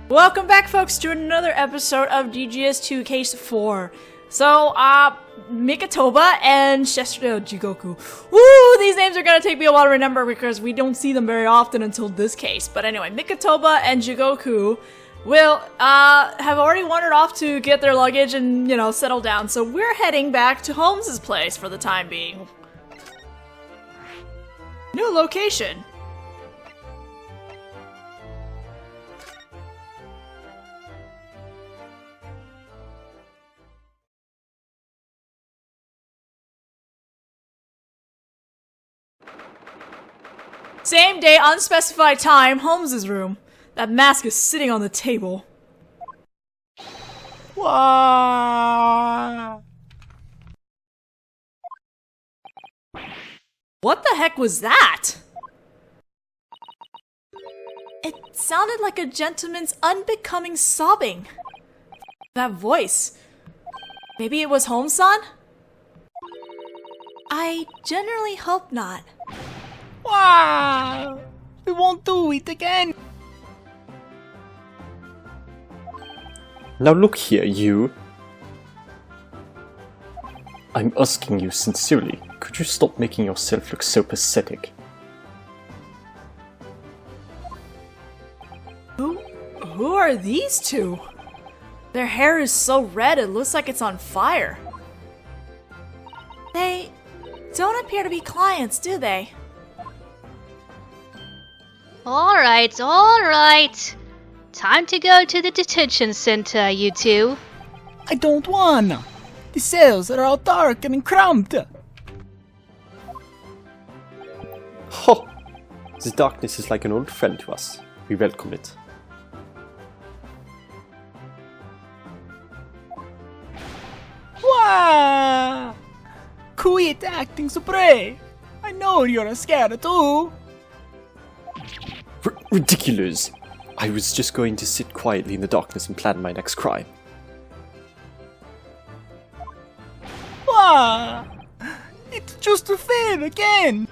Welcome back, folks, to another episode of DGS2 Case 4. So, Mikotoba and Dai Gyakuten. Woo! These names are gonna take me a while to remember because we don't see them very often until this case. But anyway, Mikotoba and Gyakuten will, have already wandered off to get their luggage and, settle down. So we're heading back to Holmes' place for the time being. New location. Same day, unspecified time, Holmes' room. That mask is sitting on the table. Wow. What the heck was that? It sounded like a gentleman's unbecoming sobbing. That voice. Maybe it was Holmes-san? I generally hope not. Wow! We won't do it again! Now look here, you. I'm asking you sincerely, could you stop making yourself look so pathetic? Who are these two? Their hair is so red it looks like it's on fire. They don't appear to be clients, do they? Alright. Time to go to the detention center, you two. I don't wanna! The cells are all dark and cramped! Ho! The darkness is like an old friend to us. We welcome it. Wow! Quit acting so brave! I know you're scared too! Ridiculous! I was just going to sit quietly in the darkness and plan my next crime. Wow! It's just a fail again!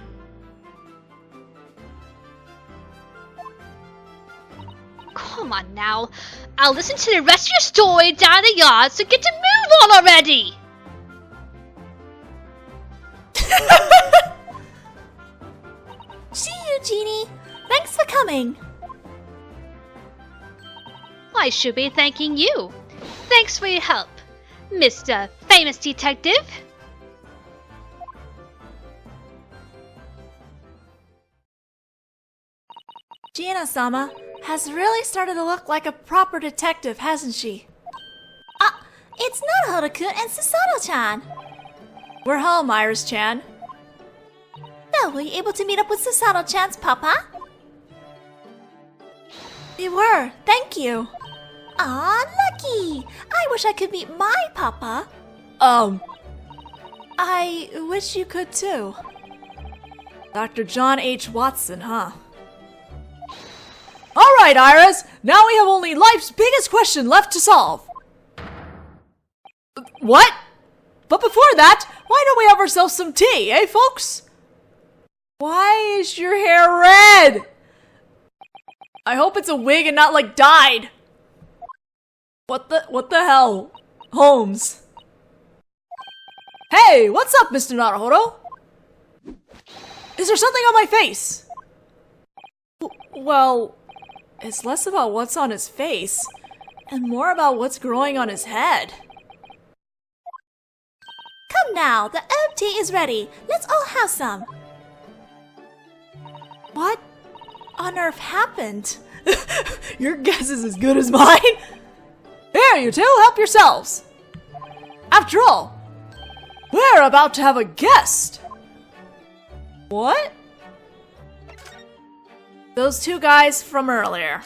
Come on now. I'll listen to the rest of your story down the yard, so get to move on already! See you, Genie. Thanks for coming. I should be thanking you. Thanks for your help, Mr. Famous Detective. Gina-sama has really started to look like a proper detective, hasn't she? It's Naruhodō and Susato-chan. We're home, Iris-chan. So, were you able to meet up with Susato-chan's papa? We were, thank you. Aw, lucky! I wish I could meet my papa. I wish you could too. Dr. John H. Watson, huh? Alright, Iris! Now we have only life's biggest question left to solve. What? But before that, why don't we have ourselves some tea, eh, folks? Why is your hair red? I hope it's a wig and not like dyed. What the hell? Holmes. Hey, what's up, Mr. Naruhodō? Is there something on my face? Well, it's less about what's on his face and more about what's growing on his head. Come now, the herb tea is ready. Let's all have some. What on earth happened? Your guess is as good as mine. Here, you two, help yourselves. After all, we're about to have a guest. What? Those two guys from earlier.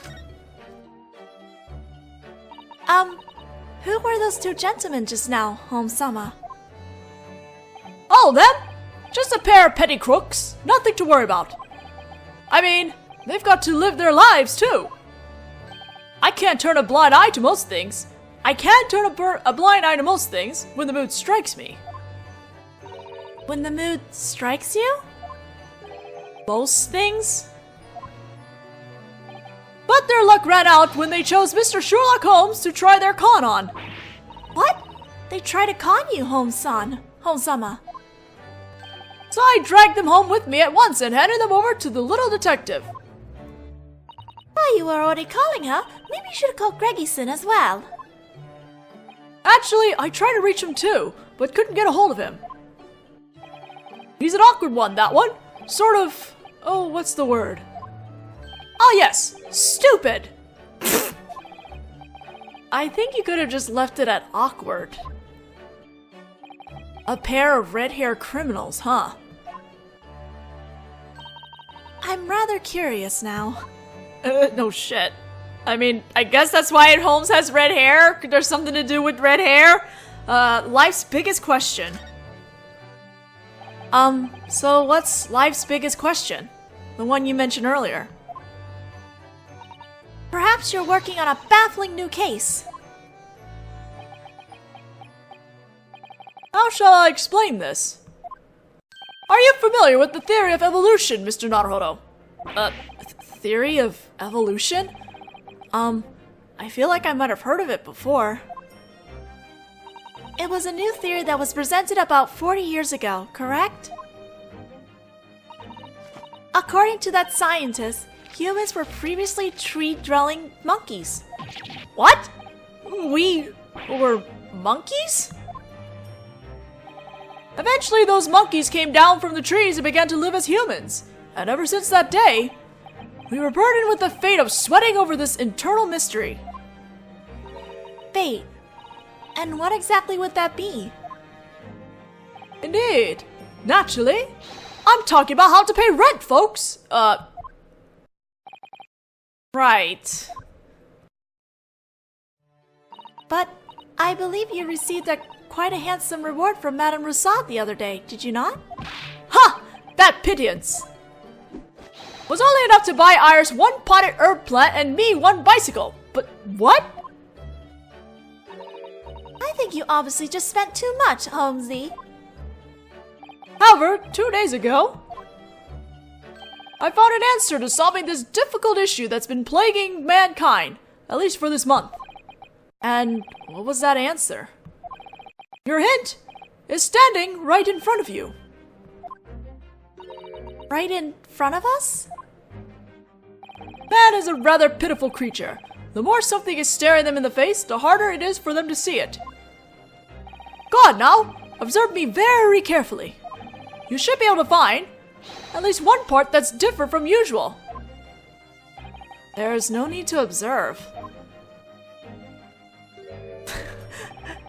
Who were those two gentlemen just now, Holmes-sama? All of them? Just a pair of petty crooks. Nothing to worry about. I mean, they've got to live their lives, too. I can't turn a blind eye to most things. I can turn a blind eye to most things when the mood strikes me. When the mood strikes you? Most things? But their luck ran out when they chose Mr. Sherlock Holmes to try their con on. What? They tried to con you, Holmes-sama. So I dragged them home with me at once and handed them over to the little detective. While you were already calling her, maybe you should have called Greggy-san as well. Actually, I tried to reach him too, but couldn't get a hold of him. He's an awkward one, that one. Sort of... oh, what's the word? Oh yes, stupid! I think you could have just left it at awkward. A pair of red-hair criminals, huh? I'm rather curious now. No shit. I mean, I guess that's why Holmes has red hair? Could there something to do with red hair? Life's biggest question. So what's life's biggest question? The one you mentioned earlier. Perhaps you're working on a baffling new case. How shall I explain this? Are you familiar with the theory of evolution, Mr. Naruhodō? Theory of evolution? I feel like I might have heard of it before. It was a new theory that was presented about 40 years ago, correct? According to that scientist, humans were previously tree-dwelling monkeys. What? We were monkeys? Eventually, those monkeys came down from the trees and began to live as humans. And ever since that day, we were burdened with the fate of sweating over this internal mystery. Fate? And what exactly would that be? Indeed. Naturally. I'm talking about how to pay rent, folks. Right. But I believe you received quite a handsome reward from Madame Rousseau the other day, did you not? Ha! That pittance was only enough to buy Iris one potted herb plant and me one bicycle. But what? I think you obviously just spent too much, Holmesy. However, 2 days ago, I found an answer to solving this difficult issue that's been plaguing mankind, at least for this month. And what was that answer? Your hint is standing right in front of you. Right in front of us? Man is a rather pitiful creature. The more something is staring them in the face, the harder it is for them to see it. Go on now, observe me very carefully. You should be able to find at least one part that's different from usual. There's no need to observe.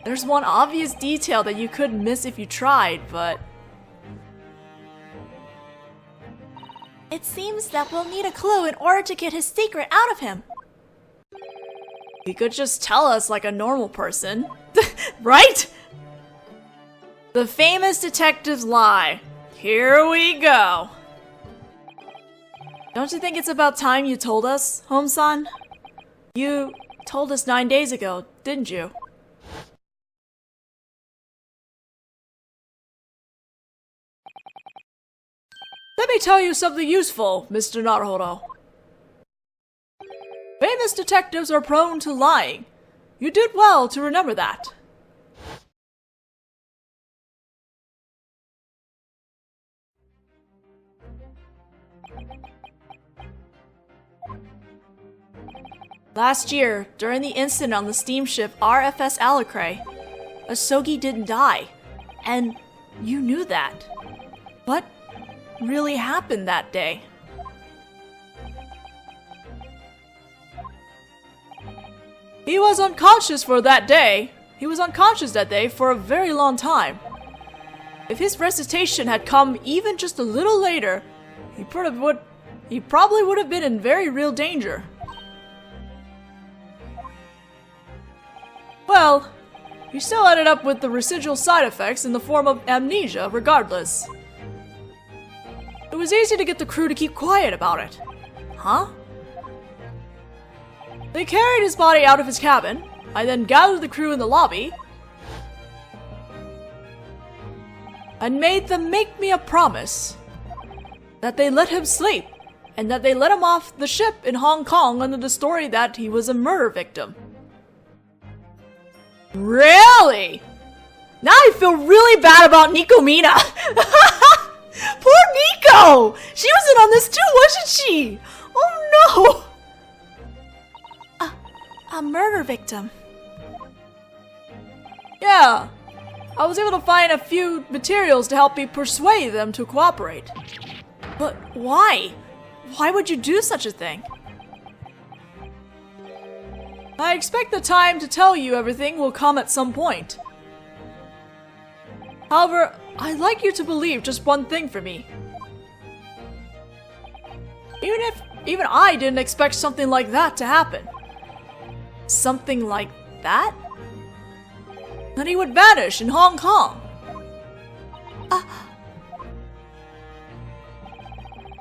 There's one obvious detail that you could miss if you tried, but... It seems that we'll need a clue in order to get his secret out of him. He could just tell us like a normal person. Right? The famous detective's lie. Here we go. Don't you think it's about time you told us, Holmes-san? You told us 9 days ago, didn't you? Let me tell you something useful, Mr. Naruhodō. Famous detectives are prone to lying. You did well to remember that. Last year, during the incident on the steamship SS Alacrez, Asogi didn't die, and you knew that. What really happened that day? He was unconscious for that day. He was unconscious that day for a very long time. If his resuscitation had come even just a little later, he probably would have been in very real danger. Well, he still ended up with the residual side effects in the form of amnesia regardless. It was easy to get the crew to keep quiet about it. Huh? They carried his body out of his cabin. I then gathered the crew in the lobby and made them make me a promise that they let him sleep and that they let him off the ship in Hong Kong under the story that he was a murder victim. Really? Now I feel really bad about Nico Mina. Poor Nico! She was in on this too, wasn't she? Oh no! A murder victim. Yeah. I was able to find a few materials to help me persuade them to cooperate. But why? Why would you do such a thing? I expect the time to tell you everything will come at some point. However, I'd like you to believe just one thing for me. Even I didn't expect something like that to happen. Something like that? That he would vanish in Hong Kong.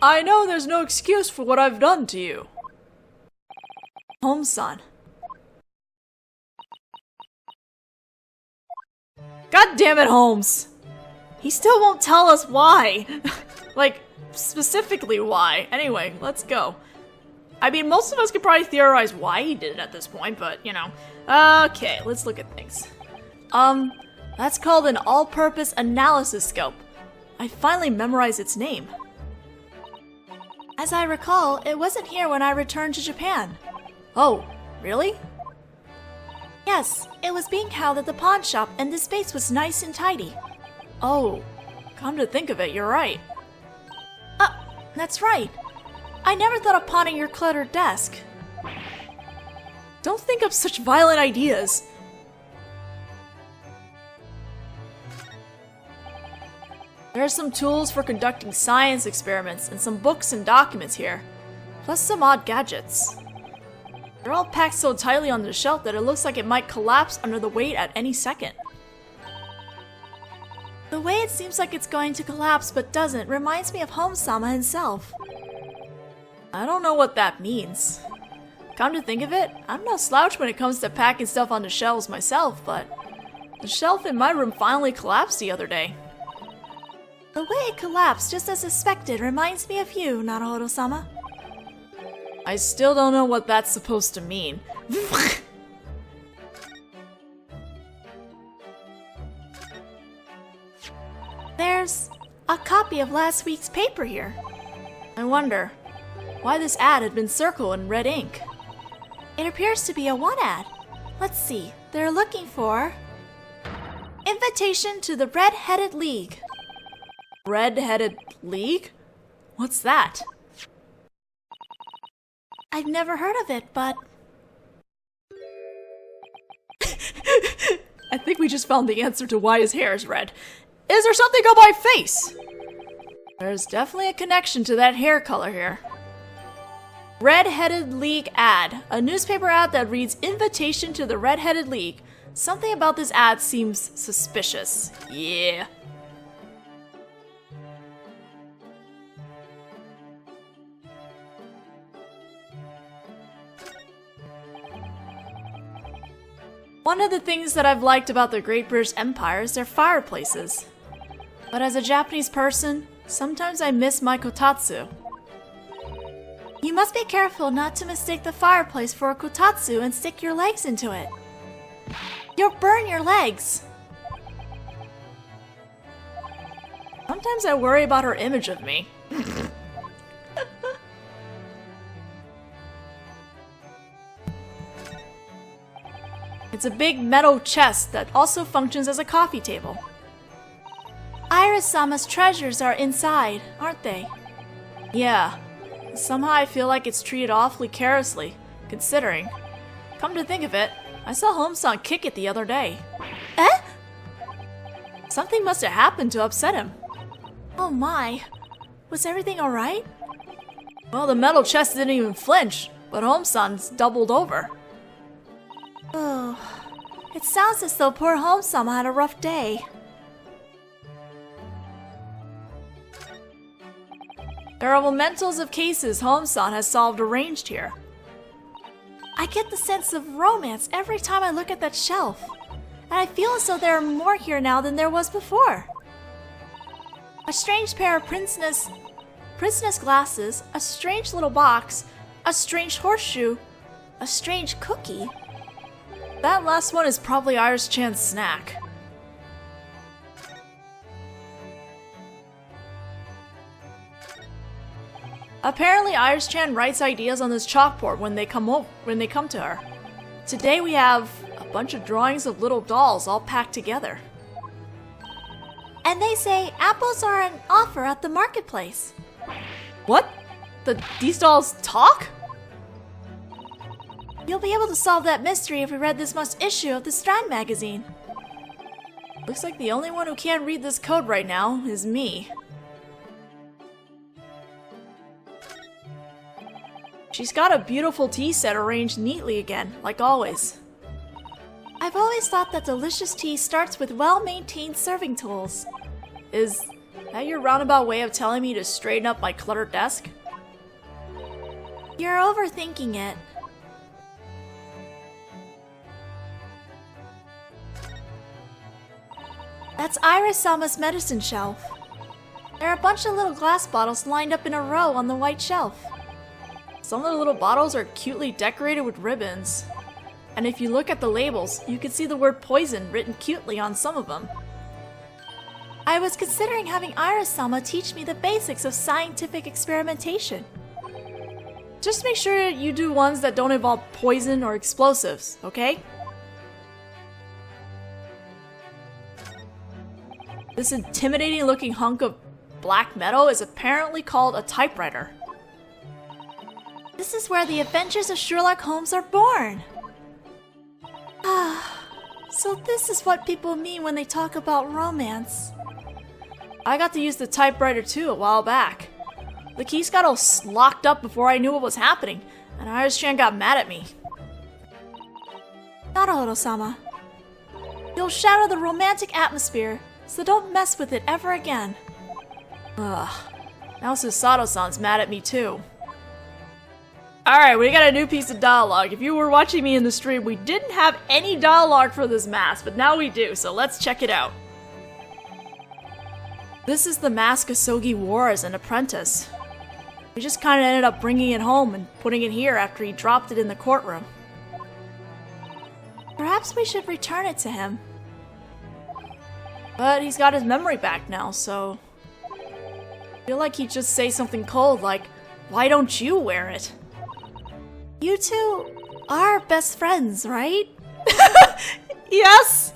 I know there's no excuse for what I've done to you. Holmes-san. God damn it, Holmes! He still won't tell us why. Like, specifically why. Anyway, let's go. I mean, most of us could probably theorize why he did it at this point, but, you know. Okay, let's look at things. That's called an all-purpose analysis scope. I finally memorized its name. As I recall, it wasn't here when I returned to Japan. Oh, really? Yes, it was being held at the pawn shop and the space was nice and tidy. Oh, come to think of it, you're right. That's right. I never thought of pawning your cluttered desk. Don't think of such violent ideas. There are some tools for conducting science experiments and some books and documents here, plus some odd gadgets. They're all packed so tightly on the shelf that it looks like it might collapse under the weight at any second. The way it seems like it's going to collapse but doesn't reminds me of Holmes-sama himself. I don't know what that means. Come to think of it, I'm no slouch when it comes to packing stuff on the shelves myself, but the shelf in my room finally collapsed the other day. The way it collapsed just as suspected reminds me of you, Naruhodō-sama. I still don't know what that's supposed to mean. There's a copy of last week's paper here. I wonder why this ad had been circled in red ink. It appears to be a one ad. Let's see, they're looking for invitation to the Red-Headed League. Red-Headed League? What's that? I've never heard of it, but I think we just found the answer to why his hair is red. Is there something on my face? There's definitely a connection to that hair color here. Red-Headed League ad. A newspaper ad that reads invitation to the Red-Headed League. Something about this ad seems suspicious. Yeah. One of the things that I've liked about the Great British Empire is their fireplaces. But as a Japanese person, sometimes I miss my kotatsu. you must be careful not to mistake the fireplace for a kotatsu and stick your legs into it. You'll burn your legs. Sometimes I worry about her image of me. It's a big metal chest that also functions as a coffee table. Iris-sama's treasures are inside, aren't they? Yeah. Somehow I feel like it's treated awfully carelessly, considering. Come to think of it, I saw Holmes-san kick it the other day. Eh? Something must have happened to upset him. Oh my. Was everything alright? Well, the metal chest didn't even flinch, but Holmes-san's doubled over. Oh, it sounds as though poor Holmes-sama had a rough day. There are mementos of cases Holmes-san has solved arranged here. I get the sense of romance every time I look at that shelf. And I feel as though there are more here now than there was before. A strange pair of prisoners' glasses, a strange little box, a strange horseshoe, a strange cookie. That last one is probably Iris-chan's snack. Apparently Iris-chan writes ideas on this chalkboard when they come to her. Today we have a bunch of drawings of little dolls all packed together. And they say apples are an offer at the marketplace. What? These dolls talk? You'll be able to solve that mystery if we read this month's issue of the Strand magazine. Looks like the only one who can't read this code right now is me. She's got a beautiful tea set arranged neatly again, like always. I've always thought that delicious tea starts with well-maintained serving tools. Is that your roundabout way of telling me to straighten up my cluttered desk? You're overthinking it. That's Iris-sama's medicine shelf. There are a bunch of little glass bottles lined up in a row on the white shelf. Some of the little bottles are cutely decorated with ribbons. And if you look at the labels, you can see the word poison written cutely on some of them. I was considering having Iris-sama teach me the basics of scientific experimentation. Just make sure you do ones that don't involve poison or explosives, okay? This intimidating looking hunk of black metal is apparently called a typewriter. This is where the adventures of Sherlock Holmes are born. So this is what people mean when they talk about romance. I got to use the typewriter too a while back. The keys got all locked up before I knew what was happening, and Iris-chan got mad at me. Naruhodō-sama, you'll shatter the romantic atmosphere, so don't mess with it ever again. Ugh. Now Susato-san's mad at me too. Alright, we got a new piece of dialogue. If you were watching me in the stream, we didn't have any dialogue for this mask, but now we do, so let's check it out. This is the mask Asogi wore as an apprentice. We just kinda ended up bringing it home and putting it here after he dropped it in the courtroom. Perhaps we should return it to him. But he's got his memory back now, so... I feel like he'd just say something cold like, "Why don't you wear it?" You two are best friends, right? Yes!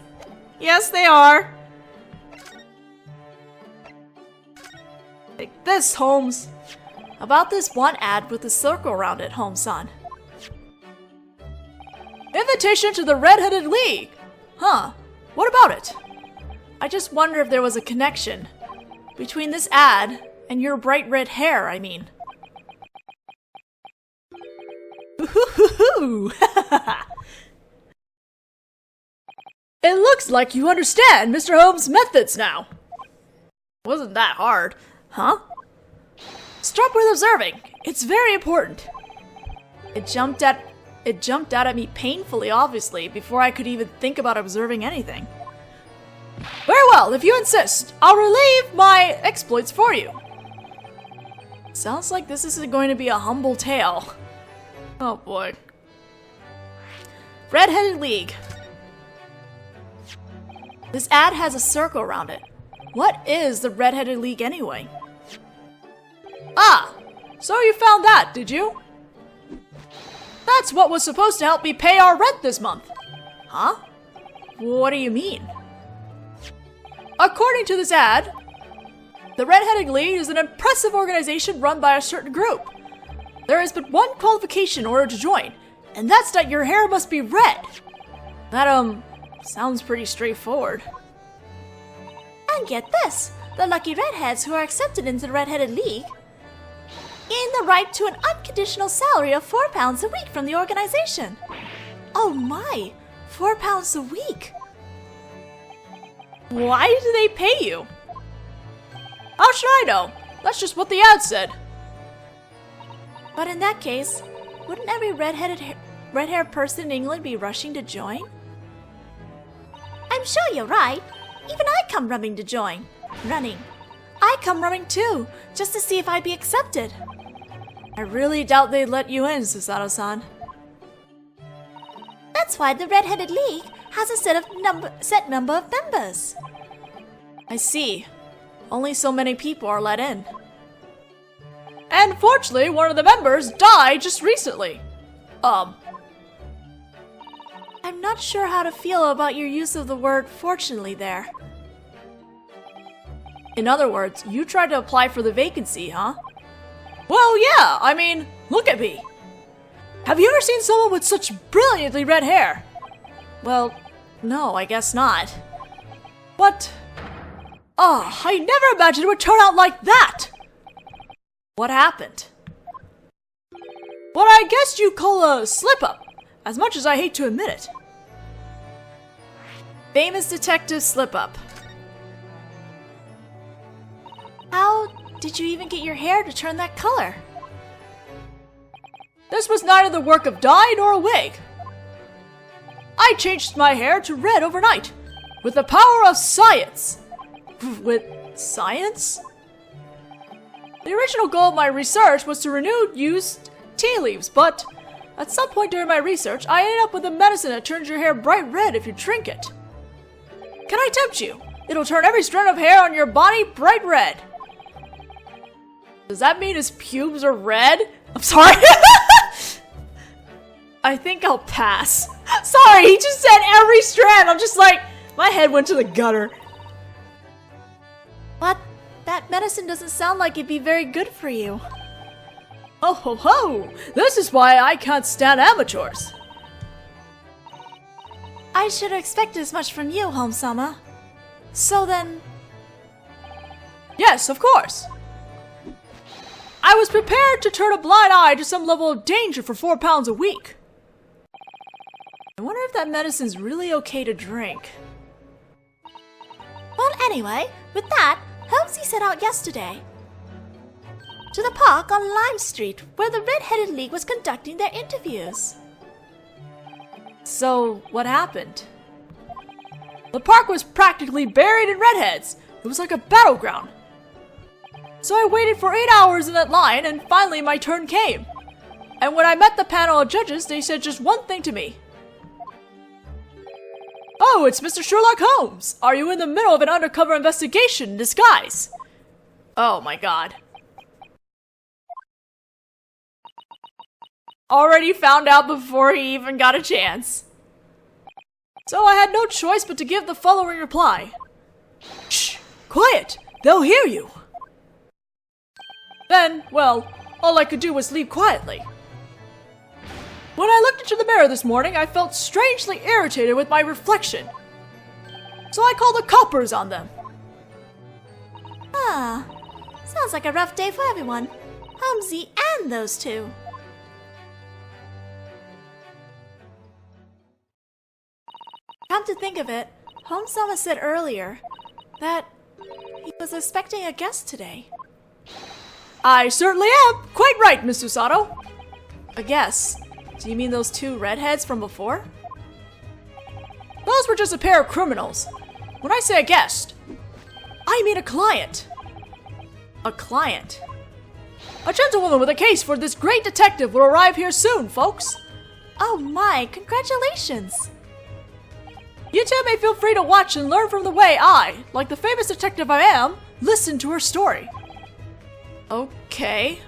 Yes, they are! Take this, Holmes! About this one ad with a circle around it, Holmes-san. Invitation to the Redheaded League! Huh, what about it? I just wonder if there was a connection between this ad and your bright red hair, I mean. It looks like you understand Mr. Holmes' methods now. Wasn't that hard, huh? Start with observing. It's very important. It jumped out at me painfully, obviously, before I could even think about observing anything. Very well, if you insist, I'll relieve my exploits for you. Sounds like this isn't going to be a humble tale. Oh boy. Redheaded League. This ad has a circle around it. What is the Redheaded League anyway? Ah! So you found that, did you? That's what was supposed to help me pay our rent this month. Huh? What do you mean? According to this ad, the Redheaded League is an impressive organization run by a certain group. There is but one qualification in order to join, and that's that your hair must be red. That, sounds pretty straightforward. And get this, the lucky redheads who are accepted into the Redheaded League gain the right to an unconditional salary of £4 a week from the organization. Oh my, £4 a week. Why do they pay you? How should I know? That's just what the ad said. But in that case, wouldn't every red-haired person in England be rushing to join? I'm sure you're right. Even I come running to join. Running. I come running too, just to see if I'd be accepted. I really doubt they'd let you in, Susato-san. That's why the Redheaded League has a set number of members. I see. Only so many people are let in. And fortunately, one of the members died just recently. I'm not sure how to feel about your use of the word fortunately there. In other words, you tried to apply for the vacancy, huh? Well, yeah, I mean, look at me. Have you ever seen someone with such brilliantly red hair? Well, no, I guess not. But, I never imagined it would turn out like that! What happened? What I guess you call a slip-up, as much as I hate to admit it. Famous detective slip-up. How did you even get your hair to turn that color? This was neither the work of dye nor a wig. I changed my hair to red overnight, with the power of science. With science? The original goal of my research was to renew used tea leaves, but at some point during my research, I ended up with a medicine that turns your hair bright red if you drink it. Can I tempt you? It'll turn every strand of hair on your body bright red. Does that mean his pubes are red? I'm sorry. I think I'll pass. Sorry, he just said every strand. I'm just like, my head went to the gutter. But that medicine doesn't sound like it'd be very good for you. Oh ho ho! This is why I can't stand amateurs. I should have expected as much from you, Holmes-sama. So then... Yes, of course. I was prepared to turn a blind eye to some level of danger for 4 pounds a week. I wonder if that medicine's really okay to drink. Well, anyway, with that, Holmesy set out yesterday to the park on Lime Street, where the Redheaded League was conducting their interviews. So, what happened? The park was practically buried in redheads. It was like a battleground. So I waited for 8 hours in that line, and finally my turn came. And when I met the panel of judges, they said just one thing to me. Oh, it's Mr. Sherlock Holmes! Are you in the middle of an undercover investigation in disguise? Oh my god. Already found out before he even got a chance. So I had no choice but to give the following reply. Shh! Quiet! They'll hear you! Then, well, all I could do was leave quietly. When I looked into the mirror this morning, I felt strangely irritated with my reflection. So I called the coppers on them. Ah, sounds like a rough day for everyone. Holmesy and those two. Come to think of it, Holmes-sama said earlier that he was expecting a guest today. I certainly am! Quite right, Miss Susato! A guest? Do you mean those 2 redheads from before? Those were just a pair of criminals. When I say a guest, I mean a client. A client? A gentlewoman with a case for this great detective will arrive here soon, folks. Oh my, congratulations! You two may feel free to watch and learn from the way I, like the famous detective I am, listen to her story. Okay.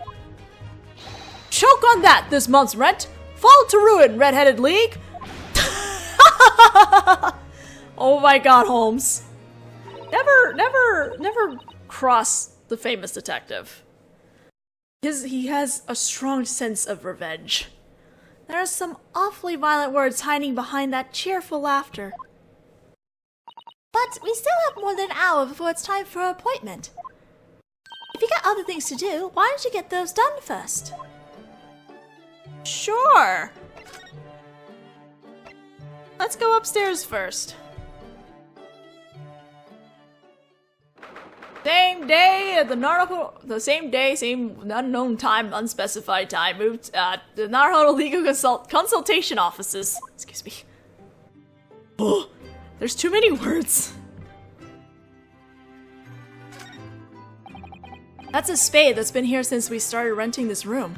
Choke on that this month's rent! Fall to ruin, Redheaded League! Oh my god, Holmes. Never cross the famous detective. He has a strong sense of revenge. There are some awfully violent words hiding behind that cheerful laughter. But we still have more than an hour before it's time for our appointment. If you got other things to do, why don't you get those done first? Sure. Let's go upstairs first. Same day at the Naruhodō, the same day, same unknown time, unspecified time, moved the Naruhodō legal consultation offices. Excuse me. Oh, there's too many words. That's a spade that's been here since we started renting this room.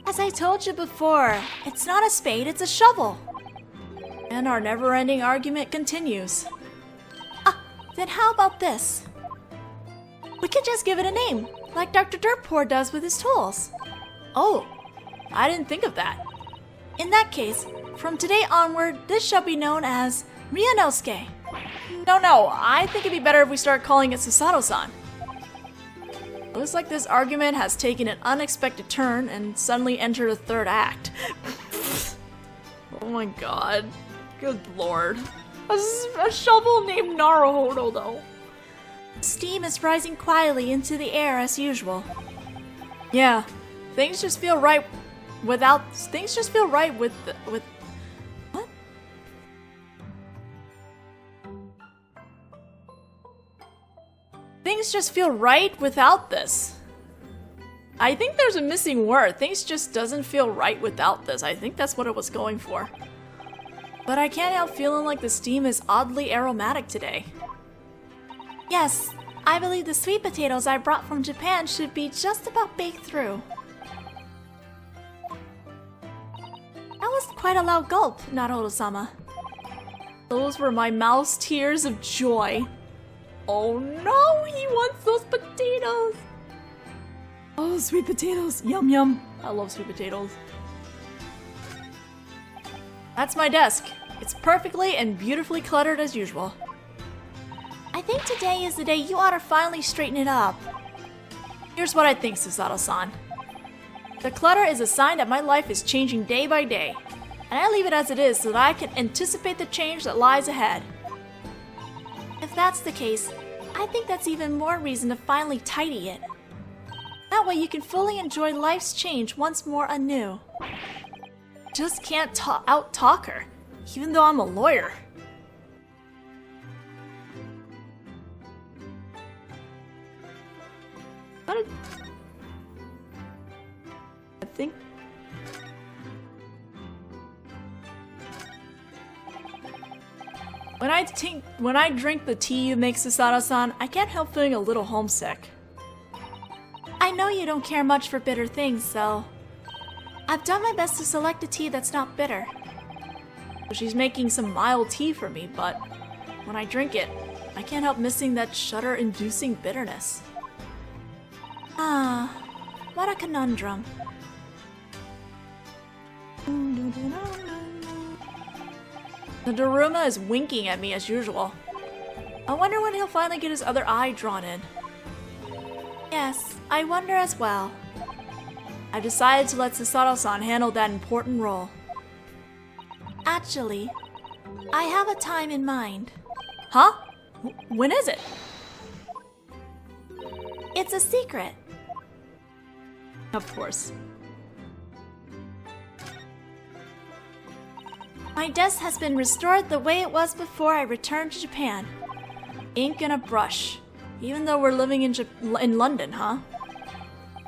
As I told you before, it's not a spade, it's a shovel. And our never-ending argument continues. Then how about this? We could just give it a name, like Dr. Dirtpour does with his tools. Oh, I didn't think of that. In that case, from today onward, this shall be known as Ryūnosuke. No, I think it'd be better if we start calling it Susato-san. Looks like this argument has taken an unexpected turn and suddenly entered a third act. Oh my god. Good lord. A shovel named Naruhodō, though. Steam is rising quietly into the air as usual. Yeah, things just feel right with what? Things just feel right without this. I think there's a missing word. Things just doesn't feel right without this. I think that's what it was going for. But I can't help feeling like the steam is oddly aromatic today. Yes, I believe the sweet potatoes I brought from Japan should be just about baked through. That was quite a loud gulp, Naruhodō-sama. Those were my mouth's tears of joy. Oh no, he wants those potatoes! Oh, sweet potatoes. Yum yum. I love sweet potatoes. That's my desk. It's perfectly and beautifully cluttered as usual. I think today is the day you ought to finally straighten it up. Here's what I think, Susato-san. The clutter is a sign that my life is changing day by day, and I leave it as it is so that I can anticipate the change that lies ahead. If that's the case, I think that's even more reason to finally tidy it. That way you can fully enjoy life's change once more anew. Just can't out-talk her, even though I'm a lawyer. I think... When I drink the tea you make, Susato-san, I can't help feeling a little homesick. I know you don't care much for bitter things, so... I've done my best to select a tea that's not bitter. She's making some mild tea for me, but when I drink it, I can't help missing that shudder-inducing bitterness. Ah, what a conundrum. The Daruma is winking at me as usual. I wonder when he'll finally get his other eye drawn in. Yes, I wonder as well. I've decided to let Susato-san handle that important role. Actually, I have a time in mind. Huh? When is it? It's a secret. Of course. My desk has been restored the way it was before I returned to Japan. Ink and a brush. Even though we're living in London, huh?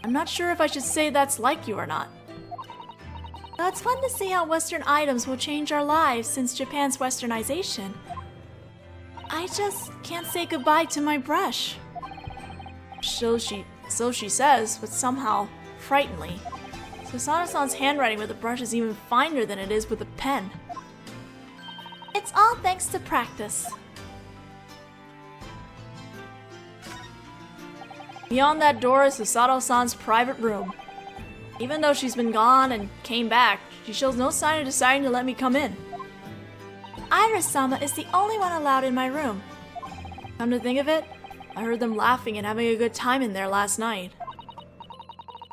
I'm not sure if I should say that's like you or not. Though it's fun to see how Western items will change our lives since Japan's westernization. I just can't say goodbye to my brush. So she says, but somehow frighteningly. Susato-san's handwriting with a brush is even finer than it is with a pen. It's all thanks to practice. Beyond that door is Susato-san's private room. Even though she's been gone and came back, she shows no sign of deciding to let me come in. Iris-sama is the only one allowed in my room. Come to think of it, I heard them laughing and having a good time in there last night.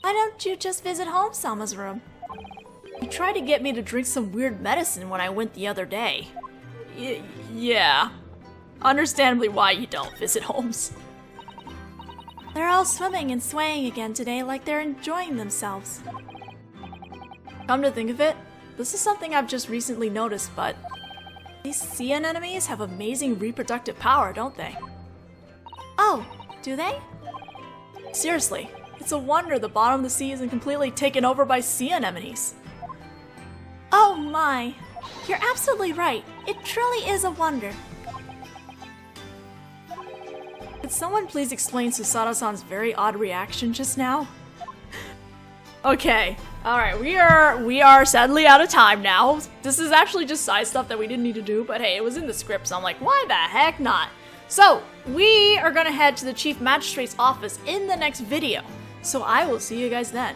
Why don't you just visit Holmes-sama's room? He tried to get me to drink some weird medicine when I went the other day. Yeah. Understandably why you don't visit Holmes. They're all swimming and swaying again today like they're enjoying themselves. Come to think of it, this is something I've just recently noticed, but these sea anemones have amazing reproductive power, don't they? Oh, do they? Seriously, it's a wonder the bottom of the sea isn't completely taken over by sea anemones. Oh my, you're absolutely right. It truly is a wonder. Could someone please explain Susato-san's very odd reaction just now? Okay, alright, we are sadly out of time now. This is actually just side stuff that we didn't need to do, but hey, it was in the script, so I'm like, why the heck not? So, we are gonna head to the Chief Magistrate's office in the next video. So I will see you guys then.